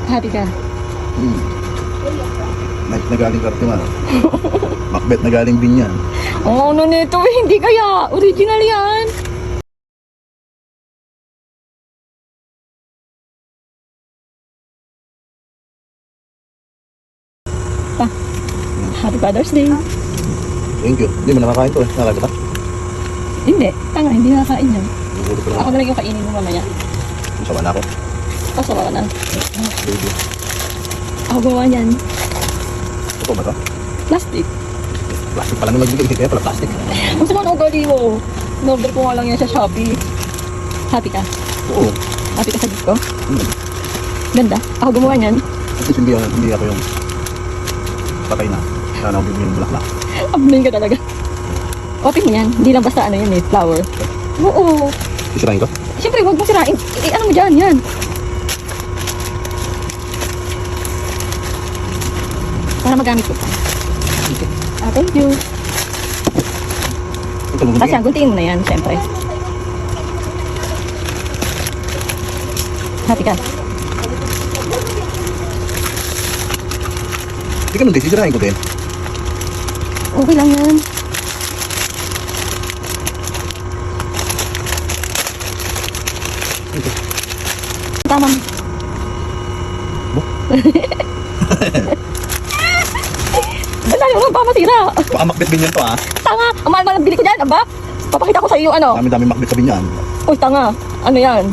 Happy ka. Nike na galing Cartimar. Macbeth na galing Binyan. Ang ano nito eh, hindi kaya. Original yan. Pa. Happy Father's Day. Thank you. Hindi mo nakakain to eh. Nalaga ba? Hindi. Tanga, hindi nakakain yan. Nagulo ko Ako lang. na lang yung kainin mo mamaya. Masama na ako. Pasawa ka na. Baby. Ako gawa niyan. Ito ba to? Plastic. Plastic pala nung nagbigay. Kaya pala plastic. Ang sama ng ugali mo. In-order ko nga lang yan sa Shopee. Happy ka? Oo. Happy ka sa gift ko? Hmm. Ganda. Ako gumawa niyan. At least hindi ako yung patay na. Sana ako bibigyan ng bulaklak. Abulin ka talaga. Open mo yan. Hindi lang basta ano yun eh, flower. Oo. Isirain ko? Siyempre, huwag mo sirain. Ano mo dyan, yan. Para magamit ko pa. Thank you. Ito mo Kasi guntingin mo na yan, siyempre. Happy ka? Hindi ka nung din. Isirain ko din. Okay lang yan. Tama. Dala yung pa matira. Baka Macbeth Binyan to ah. Tanga, ang mahal-mahal ang bili ko dyan, aba? Papakita ko sa iyo yung ano. Dami-dami Macbeth sa Binyan. Uy, tanga. Ano yan?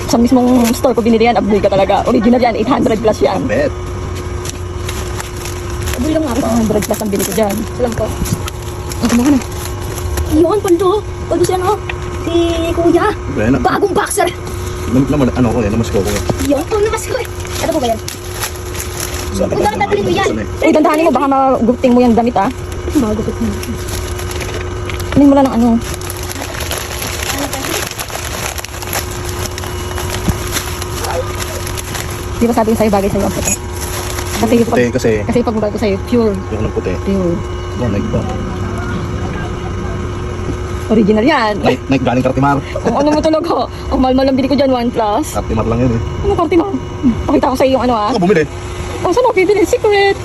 Sa mismong store ko binili yan, abdoy ka talaga. Original yan, 800 plus yan. Macbeth. Abdoy lang nga, 800 plus ang bili ko dyan. Salam ko. Ako mo ka na. Yun, Paldo. Paldo si ano? Si Kuya. Wala na. Bagong boxer. Ano ko eh. Namas ko ko eh. Yun, namas ko eh. Ito po ba yan? Sabi Huwag ko, ka na tatali ko yan. ano eh. Uy, dandahanin mo, baka magupting mo yung damit ah. Magupit mo. Kunin mo lang ng ano. Di ba sabi ko sa'yo, bagay sa'yo ang puti? Puti kasi. Kasi pag bagay ko sa'yo, pure. Yung ng puti. Pure. Oh, Nike ba? Original yan. Nike galing Cartimar. Kung ano mo talaga. Ang mahal-mahal ang bili ko dyan, 1 plus. Cartimar lang yun eh. Ano, Karti mo? Pakita ko sa'yo yung ano ah. Ako bumili. Oh, saan ako bibili? Secret.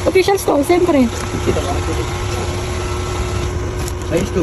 Official store, siyempre. Ayos to.